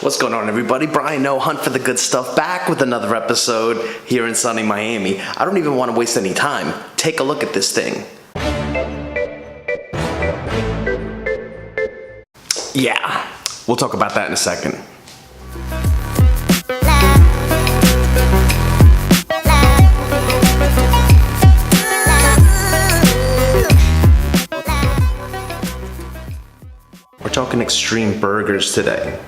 What's going on, everybody? Bryan, Hunt for the Good Stuff, back with another episode here in sunny Miami. I don't even want to waste any time. Take a look at this thing. Yeah, we'll talk about that in a second. We're talking extreme burgers today.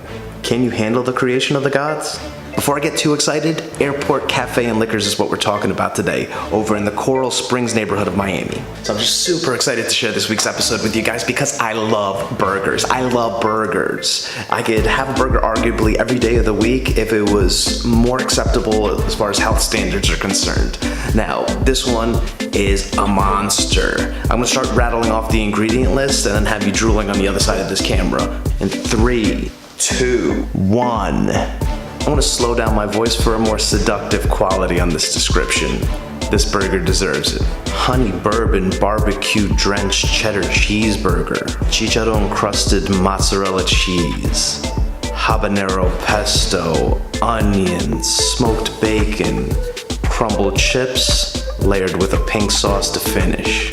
Can you handle the creation of the gods? Before I get too excited, Airport Cafe and Liquors is what we're talking about today, over in the Coral Springs neighborhood of Miami. So I'm just super excited to share this week's episode with you guys because I love burgers. I love burgers. I could have a burger arguably every day of the week if it was more acceptable as far as health standards are concerned. Now, this one is a monster. I'm gonna start rattling off the ingredient list and then have you drooling on the other side of this camera. In 3, 2, 1. I want to slow down my voice for a more seductive quality on this description. This burger deserves it. Honey bourbon barbecue drenched cheddar cheeseburger. Chicharron crusted mozzarella cheese. Habanero pesto, onions, smoked bacon, crumbled chips, layered with a pink sauce to finish.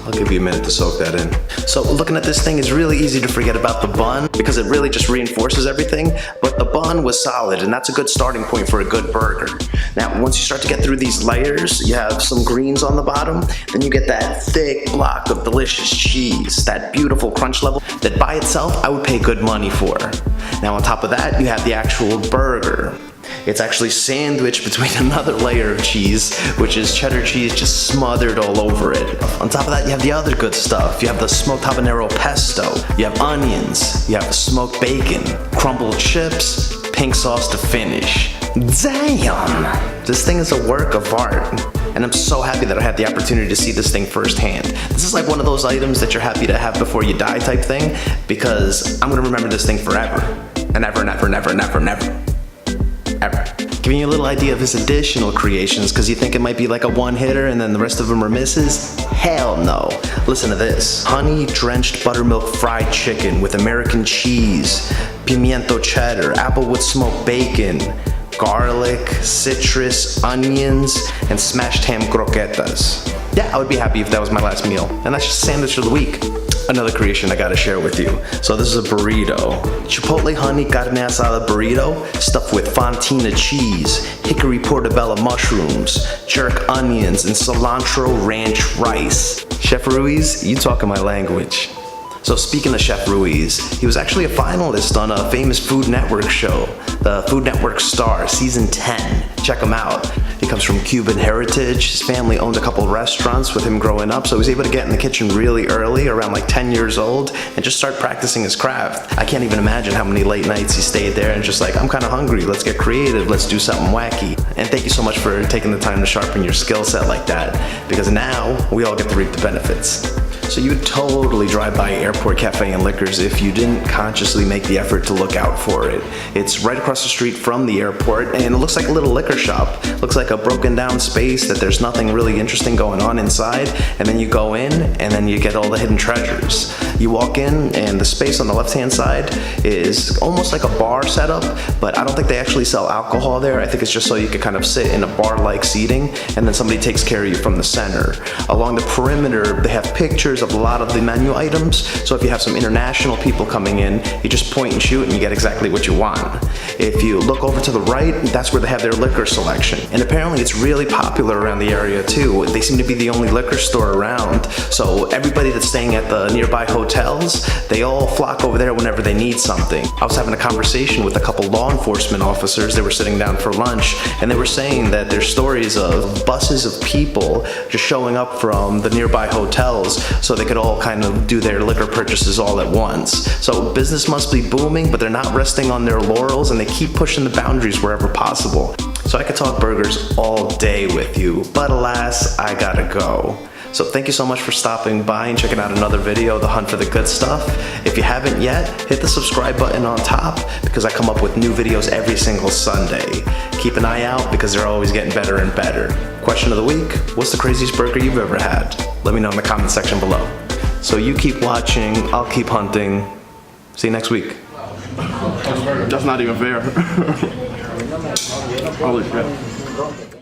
I'll give you a minute to soak that in. So looking at this thing, it's really easy to forget about the bun because it really just reinforces everything, but the bun was solid and that's a good starting point for a good burger. Now, once you start to get through these layers, you have some greens on the bottom, then you get that thick block of delicious cheese, that beautiful crunch level that by itself I would pay good money for. Now on top of that, you have the actual burger. It's actually sandwiched between another layer of cheese, which is cheddar cheese just smothered all over it. On top of that, you have the other good stuff. You have the smoked habanero pesto, you have onions, you have smoked bacon, crumbled chips, pink sauce to finish. Damn! This thing is a work of art. And I'm so happy that I had the opportunity to see this thing firsthand. This is like one of those items that you're happy to have before you die type thing, because I'm gonna remember this thing forever. And ever and ever and ever and ever and ever. Ever. Giving you a little idea of his additional creations because you think it might be like a one-hitter and then the rest of them are misses? Hell no. Listen to this. Honey drenched buttermilk fried chicken with American cheese, pimiento cheddar, applewood smoked bacon, garlic, citrus, onions, and smashed ham croquetas. Yeah, I would be happy if that was my last meal. And that's just a sandwich of the week. Another creation I gotta share with you. So this is a burrito. Chipotle honey carne asada burrito stuffed with fontina cheese, hickory portobello mushrooms, jerk onions, and cilantro ranch rice. Chef Ruiz, you talking my language. So speaking of Chef Ruiz, he was actually a finalist on a famous Food Network show, the Food Network Star, season 10. Check him out. He comes from Cuban heritage. His family owned a couple restaurants with him growing up, so he was able to get in the kitchen really early, around like 10 years old, and just start practicing his craft. I can't even imagine how many late nights he stayed there and just like, I'm kind of hungry, let's get creative, let's do something wacky. And thank you so much for taking the time to sharpen your skill set like that, because now we all get to reap the benefits. So you would totally drive by Airport Cafe and Liquors if you didn't consciously make the effort to look out for it. It's right across the street from the airport and it looks like a little liquor shop. Looks like a broken down space that there's nothing really interesting going on inside, and then you go in and then you get all the hidden treasures. You walk in and the space on the left hand side is almost like a bar setup, but I don't think they actually sell alcohol there. I think it's just so you can kind of sit in a bar-like seating and then somebody takes care of you from the center. Along the perimeter, they have pictures of a lot of the menu items, so if you have some international people coming in, you just point and shoot and you get exactly what you want. If you look over to the right, that's where they have their liquor selection, and apparently it's really popular around the area too. They seem to be the only liquor store around, so everybody that's staying at the nearby hotels, they all flock over there whenever they need something. I was having a conversation with a couple law enforcement officers. They were sitting down for lunch and they were saying that there's stories of buses of people just showing up from the nearby hotels so they could all kind of do their liquor purchases all at once. So business must be booming, but they're not resting on their laurels and they keep pushing the boundaries wherever possible. So I could talk burgers all day with you, but alas, I gotta go. So thank you so much for stopping by and checking out another video, The Hunt for the Good Stuff. If you haven't yet, hit the subscribe button on top because I come up with new videos every single Sunday. Keep an eye out because they're always getting better and better. Question of the week, what's the craziest burger you've ever had? Let me know in the comment section below. So you keep watching, I'll keep hunting. See you next week. That's not even fair. Holy shit.